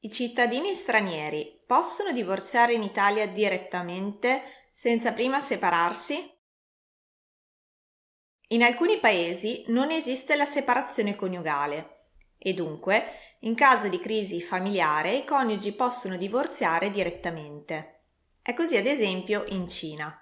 I cittadini stranieri possono divorziare in Italia direttamente senza prima separarsi? In alcuni paesi non esiste la separazione coniugale e dunque, in caso di crisi familiare, i coniugi possono divorziare direttamente. È così ad esempio in Cina.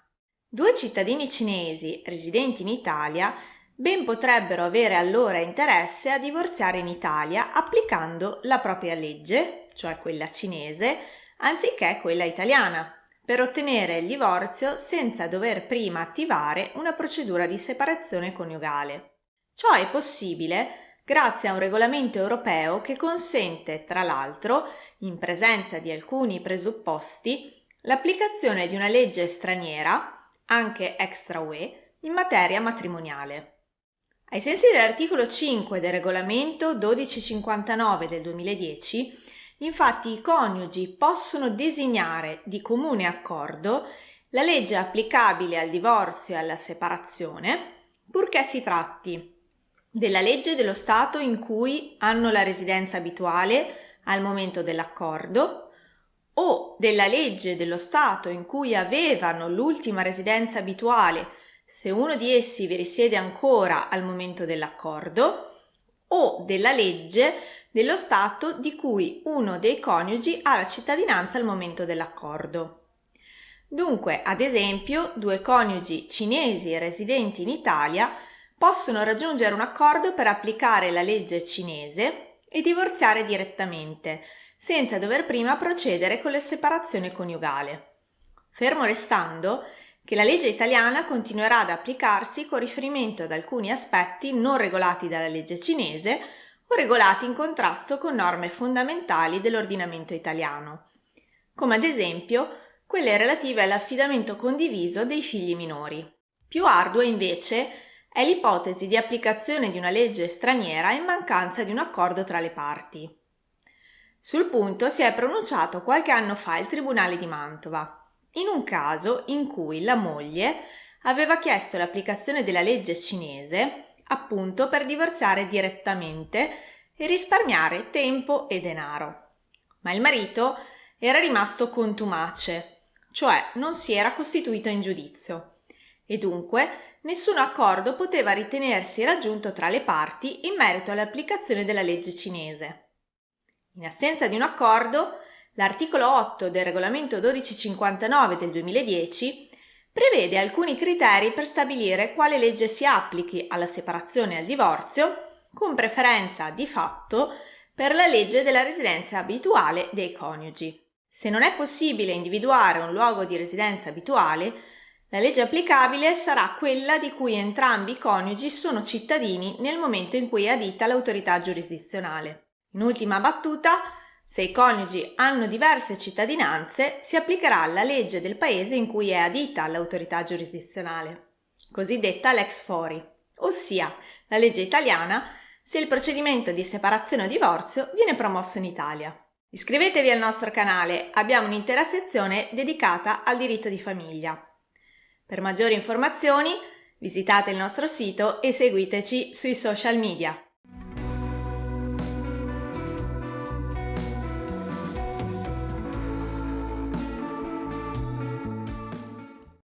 Due cittadini cinesi residenti in Italia ben potrebbero avere allora interesse a divorziare in Italia applicando la propria legge, cioè quella cinese, anziché quella italiana, per ottenere il divorzio senza dover prima attivare una procedura di separazione coniugale. Ciò è possibile grazie a un regolamento europeo che consente, tra l'altro, in presenza di alcuni presupposti, l'applicazione di una legge straniera, anche extra UE, in materia matrimoniale. Ai sensi dell'articolo 5 del regolamento 1259 del 2010, infatti i coniugi possono designare di comune accordo la legge applicabile al divorzio e alla separazione, purché si tratti della legge dello Stato in cui hanno la residenza abituale al momento dell'accordo o della legge dello Stato in cui avevano l'ultima residenza abituale se uno di essi vi risiede ancora al momento dell'accordo, o della legge dello Stato di cui uno dei coniugi ha la cittadinanza al momento dell'accordo. Dunque, ad esempio, due coniugi cinesi residenti in Italia possono raggiungere un accordo per applicare la legge cinese e divorziare direttamente, senza dover prima procedere con la separazione coniugale. Fermo restando che la legge italiana continuerà ad applicarsi con riferimento ad alcuni aspetti non regolati dalla legge cinese o regolati in contrasto con norme fondamentali dell'ordinamento italiano, come ad esempio quelle relative all'affidamento condiviso dei figli minori. Più ardua invece è l'ipotesi di applicazione di una legge straniera in mancanza di un accordo tra le parti. Sul punto si è pronunciato qualche anno fa il Tribunale di Mantova, in un caso in cui la moglie aveva chiesto l'applicazione della legge cinese appunto per divorziare direttamente e risparmiare tempo e denaro. Ma il marito era rimasto contumace, cioè non si era costituito in giudizio e dunque nessun accordo poteva ritenersi raggiunto tra le parti in merito all'applicazione della legge cinese. In assenza di un accordo, l'articolo 8 del regolamento 1259 del 2010 prevede alcuni criteri per stabilire quale legge si applichi alla separazione e al divorzio, con preferenza di fatto per la legge della residenza abituale dei coniugi. Se non è possibile individuare un luogo di residenza abituale, la legge applicabile sarà quella di cui entrambi i coniugi sono cittadini nel momento in cui è adita l'autorità giurisdizionale. In ultima battuta, se i coniugi hanno diverse cittadinanze, si applicherà la legge del paese in cui è adita l'autorità giurisdizionale, cosiddetta lex fori, ossia la legge italiana se il procedimento di separazione o divorzio viene promosso in Italia. Iscrivetevi al nostro canale, abbiamo un'intera sezione dedicata al diritto di famiglia. Per maggiori informazioni visitate il nostro sito e seguiteci sui social media.